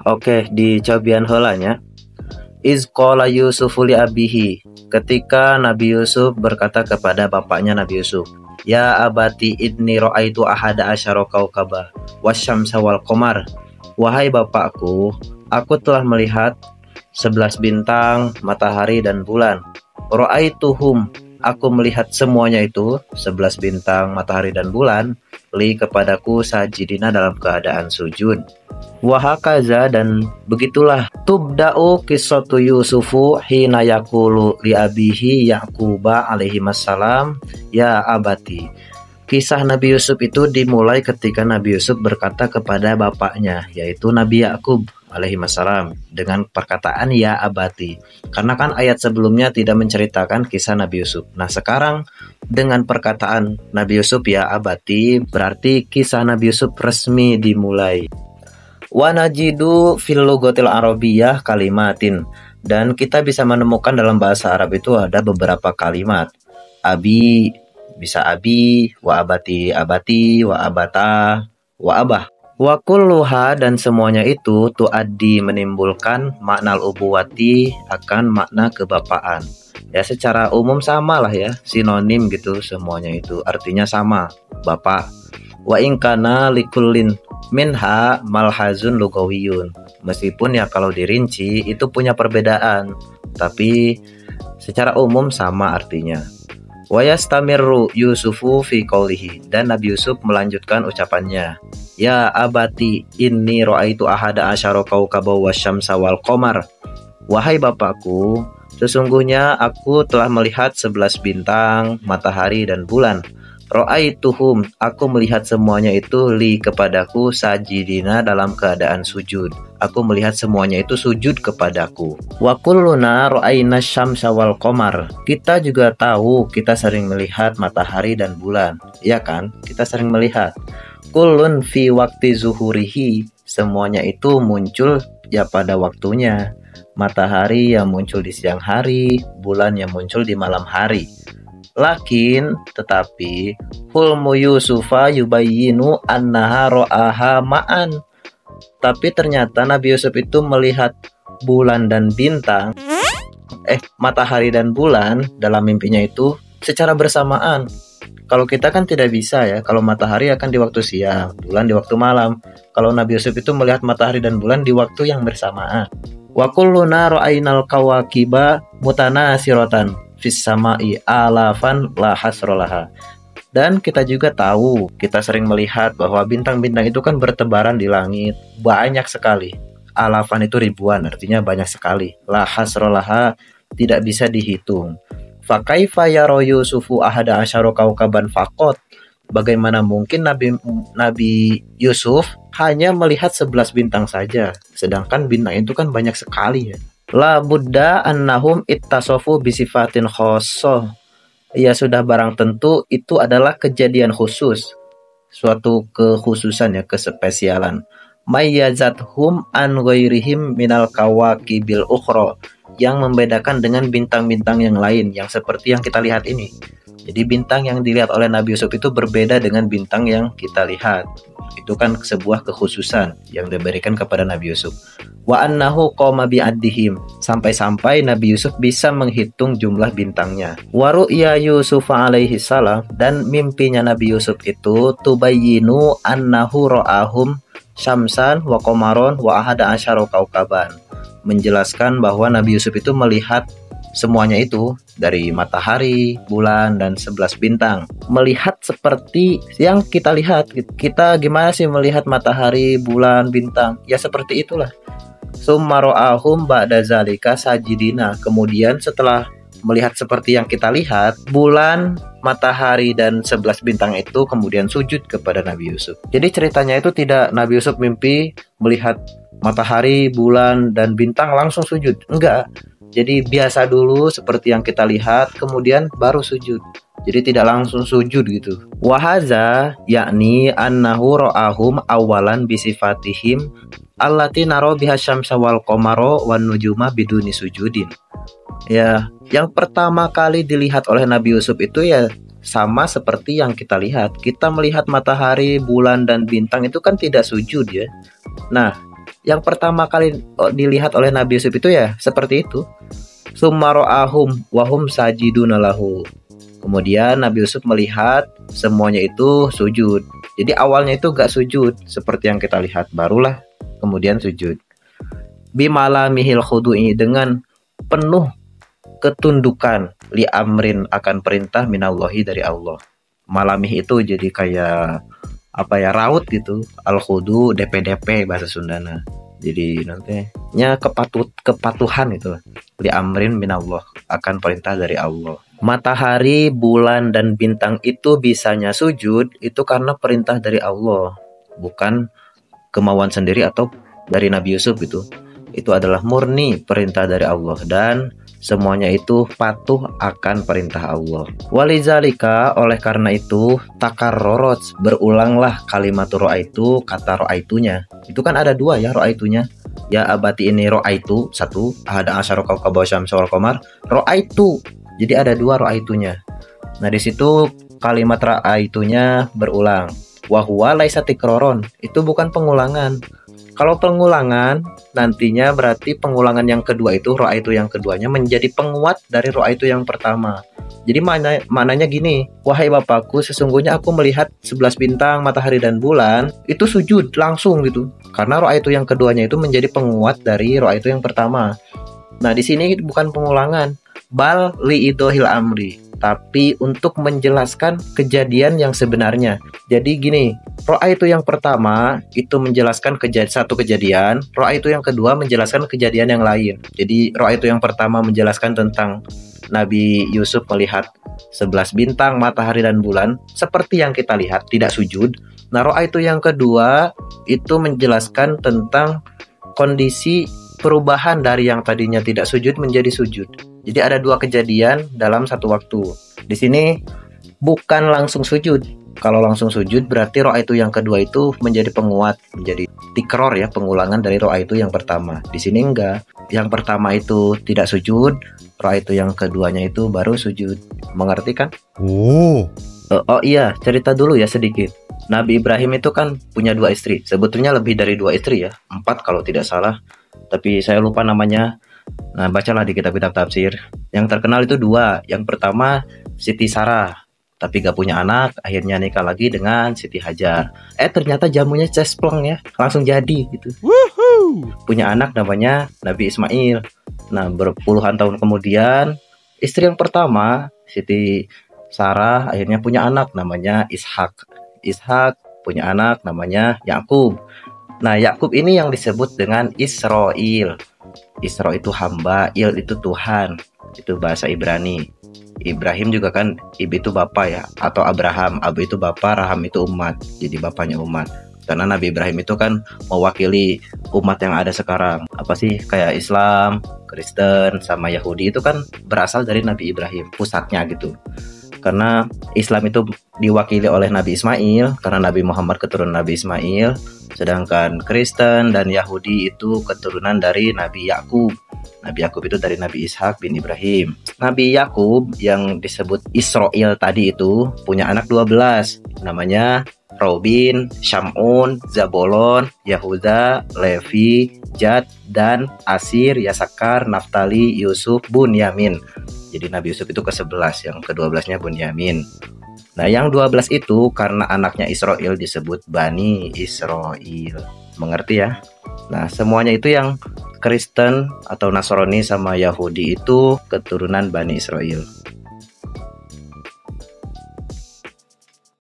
Oke, di cobian heulanya. Iz qala Yusufu li abihi, ketika Nabi Yusuf berkata kepada bapaknya Nabi Yusuf, Ya abati idni ra'aitu ahada asyara kaukaba wasyamsa wal qamar. Wahai bapakku, aku telah melihat 11 bintang, matahari dan bulan. Ra'aituhum, aku melihat semuanya itu, 11 bintang, matahari dan bulan, li kepadaku sajidina dalam keadaan sujud. Wahakaza, dan begitulah tubda'u qissatu Yusufu hina yaqulu li abihi Yaquba alaihi wassalam, ya abati. Kisah Nabi Yusuf itu dimulai ketika Nabi Yusuf berkata kepada bapaknya, yaitu Nabi Yakub alaihi wassalam, dengan perkataan ya abati. Karena kan ayat sebelumnya tidak menceritakan kisah Nabi Yusuf. Nah, sekarang dengan perkataan Nabi Yusuf ya abati, berarti kisah Nabi Yusuf resmi dimulai. Wa najidu fil lughatil arabiyyah kalimatin, dan kita bisa menemukan dalam bahasa Arab itu ada beberapa kalimat. Abi bisa abi, wa abati abati, wa abata, wa abah. Wa kulluha, dan semuanya itu tuaddi menimbulkan makna ubuwati, akan makna kebapaan. Ya, secara umum sama lah ya, sinonim gitu, semuanya itu artinya sama, bapak. Wa ingkana likullin minha malhazun lugawiyun, meskipun ya kalau dirinci itu punya perbedaan, tapi secara umum sama artinya. Wa yastamirru Yusufu fi qawlihi, dan Nabi Yusuf melanjutkan ucapannya, ya abati inni ra'aitu ahada asyara kaukaba wasyamsa wal qamar. Wahai bapakku, sesungguhnya aku telah melihat 11 bintang, matahari dan bulan. Ra'aituhum, aku melihat semuanya itu li kepadaku sajidina dalam keadaan sujud. Aku melihat semuanya itu sujud kepadaku. Wa kulluna ra'aina syamsa wal qamar. Kita juga tahu, kita sering melihat matahari dan bulan. Ya kan? Kita sering melihat. Kullun fi wakti zuhurihi, semuanya itu muncul ya pada waktunya. Matahari yang muncul di siang hari, bulan yang muncul di malam hari. Lakin, tetapi hulmu Yusufa yubayyinu annaha ro'aha ma'an. Tapi ternyata Nabi Yusuf itu melihat bulan dan bintang, matahari dan bulan dalam mimpinya itu secara bersamaan. Kalau kita kan tidak bisa ya, kalau matahari akan di waktu siang, bulan di waktu malam. Kalau Nabi Yusuf itu melihat matahari dan bulan di waktu yang bersamaan. Wa kulluna ra'ainal kawakiba mutanasiratan fis sama'i alafan la hasrolaha. Dan kita juga tahu, kita sering melihat bahwa bintang-bintang itu kan bertebaran di langit, banyak sekali. Alafan itu ribuan, artinya banyak sekali. La hasrolaha, tidak bisa dihitung. Fakaifa yaro Yusufu ahada asyara kaukaban faqat. Bagaimana mungkin Nabi Yusuf hanya melihat 11 bintang saja, sedangkan bintang itu kan banyak sekali ya. La buddha annahum ittasofu bisifatin khosoh. Ya, sudah barang tentu itu adalah kejadian khusus, suatu kekhususan ya, kespesialan. Mayyazathum an ghairihim minal kawakibil ukhra, yang membedakan dengan bintang-bintang yang lain yang seperti yang kita lihat ini. Jadi bintang yang dilihat oleh Nabi Yusuf itu berbeda dengan bintang yang kita lihat. Itu kan sebuah kekhususan yang diberikan kepada Nabi Yusuf. Wa annahu qoma bi'addihim, sampai-sampai Nabi Yusuf bisa menghitung jumlah bintangnya. Wa ru'ya Yusuf alaihi salam, dan mimpinya Nabi Yusuf itu tubayyinu annahu ra'ahum syamsan wa qamaron wa ahada asyara kaukaban, menjelaskan bahwa Nabi Yusuf itu melihat semuanya itu, dari matahari, bulan, dan 11 bintang. Melihat seperti yang kita lihat. Kita gimana sih melihat matahari, bulan, bintang? Ya seperti itulah. Summa ro'ahum ba'da zalika sajidina. Kemudian setelah melihat seperti yang kita lihat, bulan, matahari, dan 11 bintang itu kemudian sujud kepada Nabi Yusuf. Jadi ceritanya itu tidak Nabi Yusuf mimpi melihat matahari, bulan, dan bintang langsung sujud. Enggak. Jadi biasa dulu seperti yang kita lihat, kemudian baru sujud. Jadi tidak langsung sujud gitu. Wahaza, yakni annahu ro'ahum awalan bisifatihim allati naro biha syamsa wal qamaro wan nujuma biduni sujudin. Ya, yang pertama kali dilihat oleh Nabi Yusuf itu ya sama seperti yang kita lihat. Kita melihat matahari, bulan, dan bintang itu kan tidak sujud ya. Nah, Yang pertama kali dilihat oleh Nabi Yusuf itu ya seperti itu. Summaro'ahum wahum sajiduna lahu. Kemudian Nabi Yusuf melihat semuanya itu sujud. Jadi awalnya itu gak sujud seperti yang kita lihat, barulah kemudian sujud. Bimalamihil khudu'i, dengan penuh ketundukan, li amrin, akan perintah minallahi, dari Allah. Malamih itu jadi kayak apa ya, raut gitu. Al khudu DP bahasa Sundana. Jadi nantinya kepatuhan itu, li amrin minallah, akan perintah dari Allah. Matahari, bulan, dan bintang itu bisanya sujud itu karena perintah dari Allah, bukan kemauan sendiri atau dari Nabi Yusuf. Itu adalah murni perintah dari Allah, dan semuanya itu patuh akan perintah Allah. Walizalika, oleh karena itu, takarrorot, berulanglah kalimat ro'aitu, kata ro'aitunya. Itu kan ada dua ya ro'aitunya. Ya abati ini ro'aitu, satu, ahada asyara kaukaba syamsa wal qamar, ro'aitu. Jadi ada dua ro'aitunya. Nah di situ kalimat ro'aitunya berulang. Wahuwa laisa tikroron, itu bukan pengulangan. Kalau pengulangan, nantinya berarti pengulangan yang kedua itu, ro'aitu yang keduanya, menjadi penguat dari ro'aitu yang pertama. Jadi maknanya gini, wahai Bapakku, sesungguhnya aku melihat 11 bintang, matahari, dan bulan, itu sujud langsung gitu. Karena ro'aitu yang keduanya itu menjadi penguat dari ro'aitu yang pertama. Nah di sini bukan pengulangan, bal li'idohil amri, tapi untuk menjelaskan kejadian yang sebenarnya. Jadi gini, ro'aitu yang pertama itu menjelaskan satu kejadian, ro'aitu yang kedua menjelaskan kejadian yang lain. Jadi ro'aitu yang pertama menjelaskan tentang Nabi Yusuf melihat 11 bintang, matahari, dan bulan seperti yang kita lihat, tidak sujud. Nah ro'aitu yang kedua itu menjelaskan tentang kondisi perubahan dari yang tadinya tidak sujud menjadi sujud. Jadi ada dua kejadian dalam satu waktu. Di sini bukan langsung sujud. Kalau langsung sujud berarti ro'aitu yang kedua itu menjadi penguat, menjadi tikror ya, pengulangan dari ro'aitu yang pertama. Di sini enggak. Yang pertama itu tidak sujud, ro'aitu yang keduanya itu baru sujud. Mengerti kan? Oh iya, cerita dulu ya sedikit. Nabi Ibrahim itu kan punya 2 istri. Sebetulnya lebih dari 2 istri ya, 4 kalau tidak salah. Tapi saya lupa namanya. Nah bacalah di kitab-kitab tafsir. Yang terkenal itu 2. Yang pertama Siti Sarah, tapi gak punya anak, akhirnya nikah lagi dengan Siti Hajar. Ternyata jamunya cesplong ya, langsung jadi gitu. Punya anak namanya Nabi Ismail. Nah berpuluhan tahun kemudian, istri yang pertama Siti Sarah akhirnya punya anak namanya Ishak. Ishak punya anak namanya Yakub. Nah Yakub ini yang disebut dengan Israel. Isra itu hamba, Il itu Tuhan. Itu bahasa Ibrani. Ibrahim juga kan, Ibu itu bapak ya, atau Abraham, Abu itu bapak, Raham itu umat, jadi bapaknya umat. Karena Nabi Ibrahim itu kan mewakili umat yang ada sekarang. Apa sih, kayak Islam, Kristen, sama Yahudi itu kan berasal dari Nabi Ibrahim, pusatnya gitu. Karena Islam itu diwakili oleh Nabi Ismail, karena Nabi Muhammad keturunan Nabi Ismail. Sedangkan Kristen dan Yahudi itu keturunan dari Nabi Yakub. Nabi Yakub itu dari Nabi Ishak bin Ibrahim. Nabi Yakub yang disebut Israel tadi itu punya anak 12. Namanya Robin, Syamun, Zabolon, Yahuda, Levi, Jad, dan Asir, Yasakar, Naftali, Yusuf, Bunyamin. Jadi Nabi Yusuf itu ke-11, yang ke-12-nya Bunyamin. Nah yang 12 itu karena anaknya Israel disebut Bani Israel. Mengerti ya? Nah semuanya itu yang Kristen atau Nasrani sama Yahudi itu keturunan Bani Israel.